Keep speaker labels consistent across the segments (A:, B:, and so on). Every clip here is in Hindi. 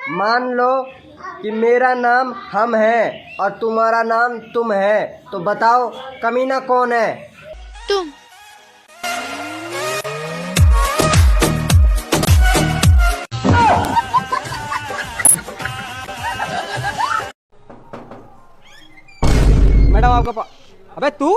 A: मान लो कि मेरा नाम हम है और तुम्हारा नाम तुम है, तो बताओ कमीना कौन है?
B: तुम।
C: मैडम आपका अबे तू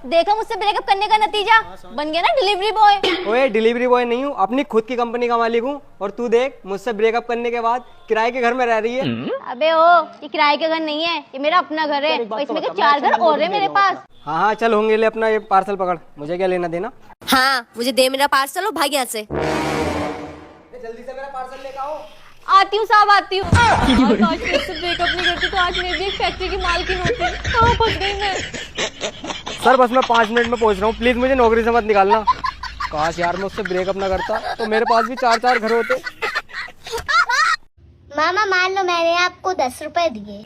B: देखा मुझसे ब्रेकअप करने का नतीजा बन गया ना डिलीवरी बॉय।
C: ओए डिलीवरी बॉय नहीं हूँ, अपनी खुद की कंपनी का मालिक हूँ। और तू देख, मुझसे ब्रेकअप करने के बाद किराए के घर में रह रही है।
B: अबे ओ, ये किराए का घर नहीं है, ये मेरा अपना घर है और इसमें के 4 घर और है मेरे पास।
C: हाँ चल होंगे, ले अपना ये पार्सल पकड़, मुझे क्या लेना देना।
B: हाँ मुझे दे मेरा पार्सल और भाग यहाँ से।
C: जल्दी से मेरा पार्सल लेकर आओ।
B: आती हूँ साहब, आती हूँ। आज मुझसे ब्रेकअप नहीं करती तो आज मैं भी एक फैक्ट्री की मालकिन होती। कहाँ फंस गई मैं?
C: सर बस मैं 5 मिनट में पहुंच रहा हूँ, प्लीज मुझे नौकरी से मत निकालना। काश यार मैं उससे ब्रेकअप ना करता तो मेरे पास भी 4 घर होते।
D: मामा मान लो मैंने आपको 10 रुपए दिए।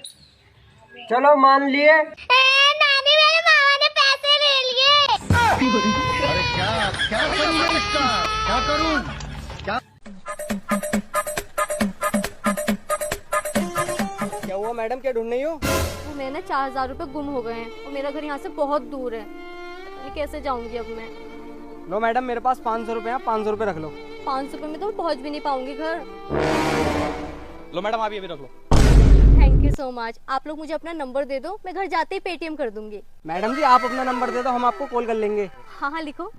A: चलो मान लिए।
D: नानी मेरे मामा ने पैसे ले लिए।
E: अरे क्या करूं इसका, क्या करूं?
C: क्या हुआ मैडम, क्या ढूंढ रही हो?
B: मेरे ना 4000 रुपए गुम हो गए हैं और मेरा घर यहाँ से बहुत दूर है। मैं कैसे जाऊंगी अब मैं?
C: लो मैडम मेरे पास 500 रुपए हैं, 500 रुपए रख लो।
B: 500 रुपए में तो मैं पहुँच भी नहीं पाऊंगी घर।
C: लो मैडम आप ये भी रख लो।
B: Thank you so much. आप लोग मुझे अपना नंबर दे दो, मैं घर जाते ही पेटीएम कर दूंगी।
C: मैडम जी आप अपना नंबर दे दो, हम आपको कॉल कर लेंगे।
B: हाँ हाँ लिखो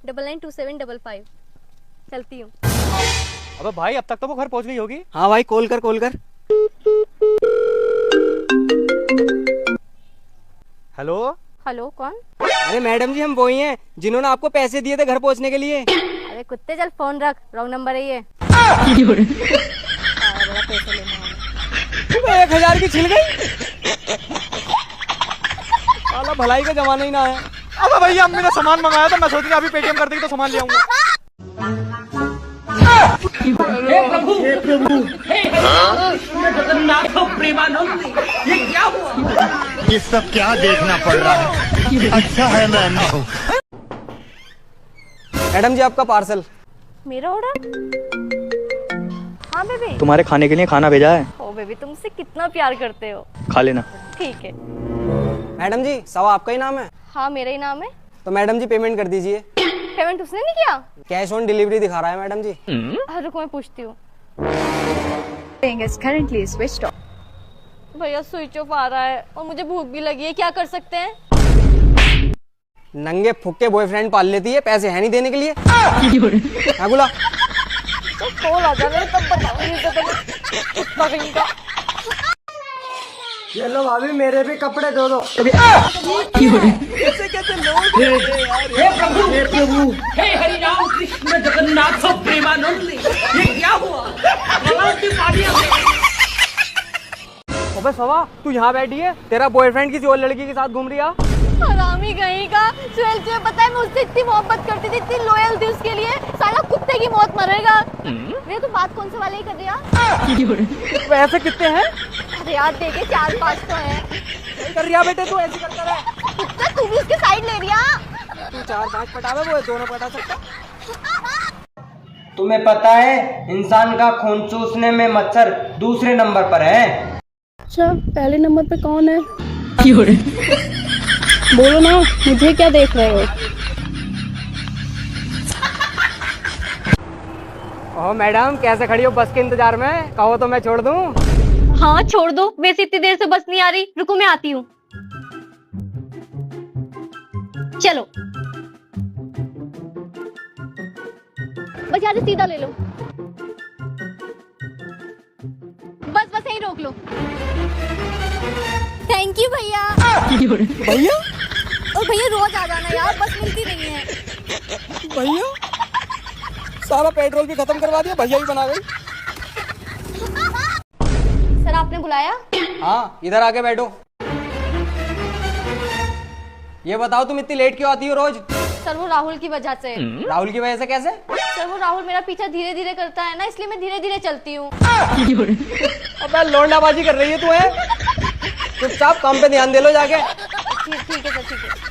B: 992755। चलती हूँ।
C: अबे भाई अब तक तो वो घर पहुंच गई होगी। हाँ भाई कॉल कर। हेलो
B: हेलो कौन?
C: अरे मैडम जी हम वही हैं जिन्होंने आपको पैसे दिए थे घर पहुंचने के लिए।
B: अरे कुत्ते चल फोन रख, रॉन्ग नंबर है ये।
C: 1000 की छिल गई। साला भलाई का जमाना ही ना है। अब भैया अम्मी ने सामान मंगाया था, मैं सोच रहा अभी पेटीएम कर देगी तो सामान ले आऊंगा।
F: हे प्रभु जगन्नाथ प्रेमानंद, ये क्या हुआ?
E: ये सब क्या देखना पड़ रहा है? अच्छा है मैं अंधा हूं।
C: मैडम जी आपका पार्सल।
B: मेरा ऑर्डर? हाँ बेबी।
G: तुम्हारे खाने के लिए खाना भेजा है।
B: ओ बेबी तुम मुझसे कितना प्यार करते हो।
G: खा लेना।
B: ठीक है।
C: मैडम जी सवा आपका ही नाम है?
B: हाँ मेरा ही नाम है।
C: तो मैडम जी पेमेंट कर दीजिए।
B: पेमेंट उसने नहीं किया?
C: कैश ऑन डिलीवरी दिखा रहा है मैडम जी।
B: रुको मैं पूछती हूँ। भैया स्विच ऑफ आ रहा है और मुझे भूख भी लगी है, क्या कर सकते हैं?
C: नंगे फुक्के बॉयफ्रेंड पाल लेती है, पैसे है नहीं देने के लिए। हाँ बोला
B: तो कॉल आ जाए तब बताऊंगी।
A: ये लो भाभी मेरे भी कपड़े धो दो।
F: हे प्रभु हे हरि राम कृष्ण जगन्नाथ प्रेमानंद, ये क्या हुआ?
C: अबे सवा तू यहाँ बैठी है, तेरा बॉयफ्रेंड किसी और लड़की के साथ घूम रही है।
B: हरामी कहीं का। सुहेल तुझे पता है मैं उससे इतनी मोहब्बत करती थी, इतनी लॉयल थी उसके लिए, साला कुत्ते की मौत मरेगा। मेरे तो बात कौन से वाले ही कर दिया।
C: वैसे कितने हैं?
B: अरे यार देखे 4-5 तो है।
C: कर रिया बेटे तू ऐसे करता रहे।
B: कुत्ता तू भी उसके साइड ले रिया।
C: तू 4-5 पटावे, वो दोनों पटा सकता।
A: तुम्हें पता है इंसान का खून चूसने में मच्छर दूसरे नंबर पर है।
H: अच्छा पहले नंबर पे कौन है? बोलो ना, मुझे क्या देख रहे हो?
C: ओह मैडम कैसे खड़ी हो बस के इंतजार में? कहो तो मैं छोड़ दूं।
B: हाँ छोड़ दो, वैसे इतनी देर से बस नहीं आ रही। रुको मैं आती हूँ। चलो बस यहाँ से सीधा ले लो। बस यहीं रोक लो। थैंक यू भैया।
C: भैया
B: और भैया रोज आ जाना यार, बस मिलती नहीं है।
C: भैया सारा पेट्रोल भी खत्म करवा दिया, भैया ही बना गई।
B: सर आपने बुलाया?
C: हाँ इधर आके बैठो। ये बताओ तुम इतनी लेट क्यों आती हो रोज?
B: सर वो राहुल की वजह से।
C: राहुल की वजह से कैसे?
B: सर वो राहुल मेरा पीछा धीरे धीरे करता है ना, इसलिए मैं धीरे धीरे चलती हूँ।
C: अबे लौंडाबाजी कर रही है तू है? चुपचाप काम पे ध्यान दे लो जाके।
B: ठीक है सर ठीक है।